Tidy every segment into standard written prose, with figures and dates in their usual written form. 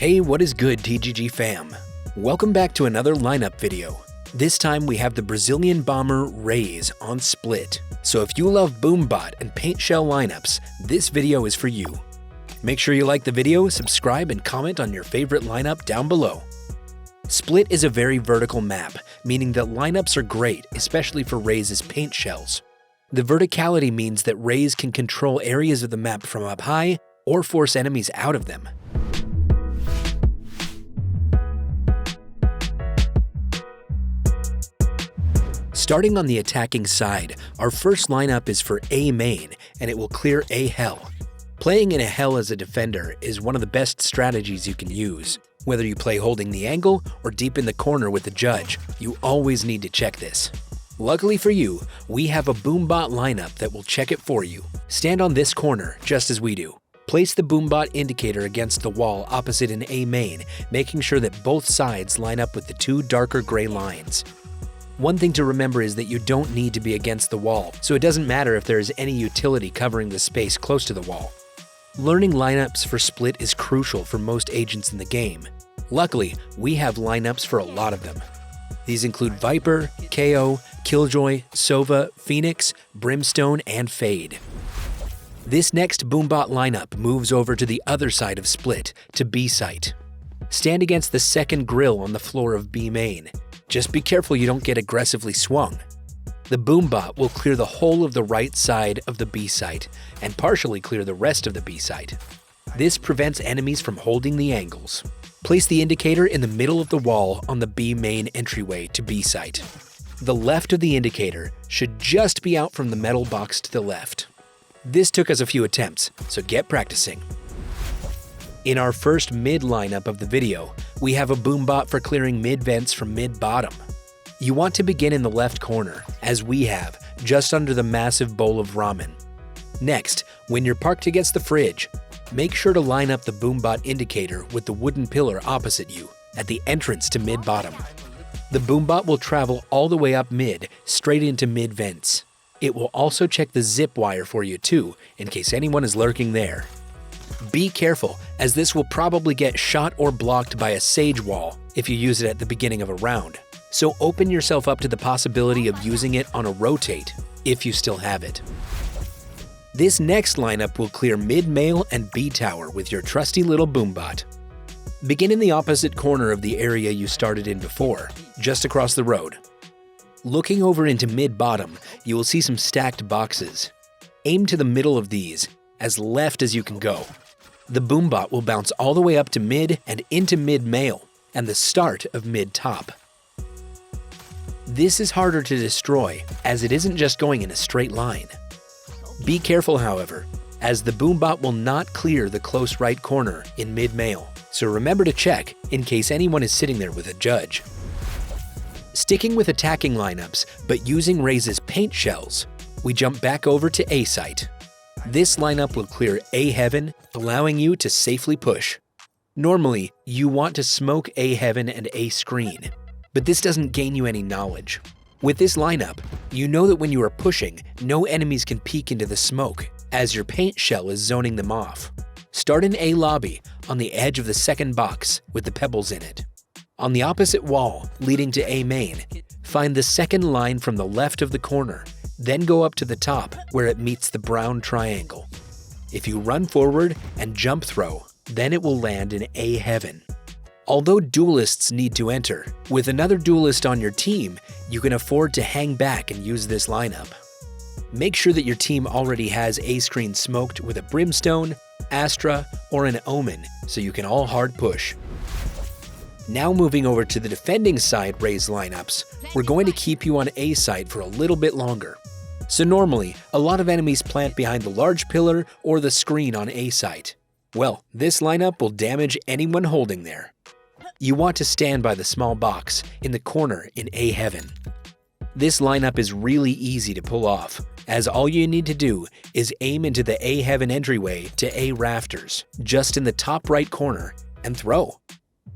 Hey, what is good, TGG fam? Welcome back to another lineup video. This time we have the Brazilian bomber Raze on Split. So if you love Boombot and Paint Shell lineups, this video is for you. Make sure you like the video, subscribe, and comment on your favorite lineup down below. Split is a very vertical map, meaning that lineups are great, especially for Raze's paint shells. The verticality means that Raze can control areas of the map from up high or force enemies out of them. Starting on the attacking side, our first lineup is for A main, and it will clear A hell. Playing in a hell as a defender is one of the best strategies you can use. Whether you play holding the angle or deep in the corner with the judge, you always need to check this. Luckily for you, we have a Boombot lineup that will check it for you. Stand on this corner, just as we do. Place the Boombot indicator against the wall opposite an A main, making sure that both sides line up with the two darker gray lines. One thing to remember is that you don't need to be against the wall, so it doesn't matter if there is any utility covering the space close to the wall. Learning lineups for Split is crucial for most agents in the game. Luckily, we have lineups for a lot of them. These include Viper, KO, Killjoy, Sova, Phoenix, Brimstone, and Fade. This next Boombot lineup moves over to the other side of Split, to B site. Stand against the second grill on the floor of B main. Just be careful you don't get aggressively swung. The Boombot will clear the whole of the right side of the B site and partially clear the rest of the B site. This prevents enemies from holding the angles. Place the indicator in the middle of the wall on the B main entryway to B site. The left of the indicator should just be out from the metal box to the left. This took us a few attempts, so get practicing. In our first mid lineup of the video, we have a Boombot for clearing mid vents from mid bottom. You want to begin in the left corner, as we have, just under the massive bowl of ramen. Next, when you're parked against the fridge, make sure to line up the Boombot indicator with the wooden pillar opposite you, at the entrance to mid bottom. The Boombot will travel all the way up mid, straight into mid vents. It will also check the zip wire for you too, in case anyone is lurking there. Be careful, as this will probably get shot or blocked by a sage wall if you use it at the beginning of a round. So open yourself up to the possibility of using it on a rotate, if you still have it. This next lineup will clear mid-mail and B-tower with your trusty little Boombot. Begin in the opposite corner of the area you started in before, just across the road. Looking over into mid-bottom, you will see some stacked boxes. Aim to the middle of these, as left as you can go. The Boombot will bounce all the way up to mid and into mid-mail, and the start of mid-top. This is harder to destroy, as it isn't just going in a straight line. Be careful, however, as the Boombot will not clear the close right corner in mid-mail, so remember to check in case anyone is sitting there with a judge. Sticking with attacking lineups, but using Raze's paint shells, we jump back over to A site. This lineup will clear A heaven, allowing you to safely push. Normally, you want to smoke A heaven and A screen, but this doesn't gain you any knowledge. With this lineup, you know that when you are pushing, no enemies can peek into the smoke, as your paint shell is zoning them off. Start in A lobby, on the edge of the second box, with the pebbles in it. On the opposite wall, leading to A main, find the second line from the left of the corner, then go up to the top where it meets the brown triangle. If you run forward and jump throw, then it will land in A heaven. Although duelists need to enter, with another duelist on your team, you can afford to hang back and use this lineup. Make sure that your team already has A screen smoked with a Brimstone, Astra, or an Omen, so you can all hard push. Now moving over to the defending side Raze lineups, we're going to keep you on A side for a little bit longer. So normally, a lot of enemies plant behind the large pillar or the screen on A site. Well, this lineup will damage anyone holding there. You want to stand by the small box in the corner in A heaven. This lineup is really easy to pull off, as all you need to do is aim into the A heaven entryway to A rafters, just in the top right corner, and throw.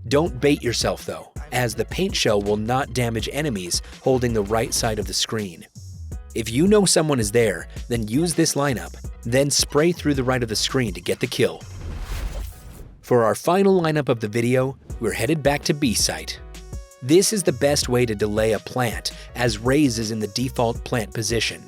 Don't bait yourself though, as the paint shell will not damage enemies holding the right side of the screen. If you know someone is there, then use this lineup, then spray through the right of the screen to get the kill. For our final lineup of the video, we're headed back to B site. This is the best way to delay a plant, as Raze is in the default plant position.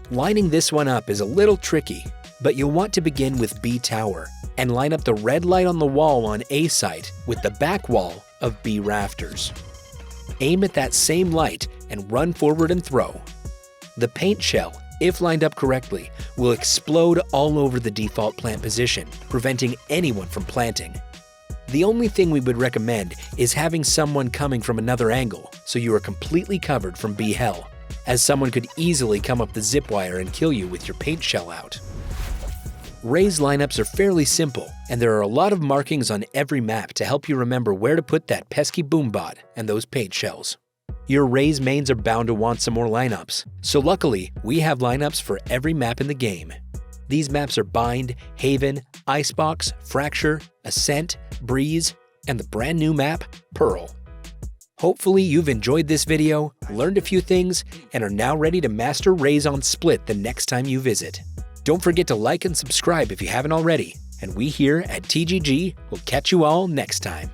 Lining this one up is a little tricky, but you'll want to begin with B tower and line up the red light on the wall on A site with the back wall of B rafters. Aim at that same light and run forward and throw. The paint shell, if lined up correctly, will explode all over the default plant position, preventing anyone from planting. The only thing we would recommend is having someone coming from another angle so you are completely covered from B hell, as someone could easily come up the zip wire and kill you with your paint shell out. Raze lineups are fairly simple, and there are a lot of markings on every map to help you remember where to put that pesky boombot and those paint shells. Your Raze mains are bound to want some more lineups, so luckily we have lineups for every map in the game. These maps are Bind, Haven, Icebox, Fracture, Ascent, Breeze, and the brand new map, Pearl. Hopefully you've enjoyed this video, learned a few things, and are now ready to master Raze on Split the next time you visit. Don't forget to like and subscribe if you haven't already, and we here at TGG will catch you all next time.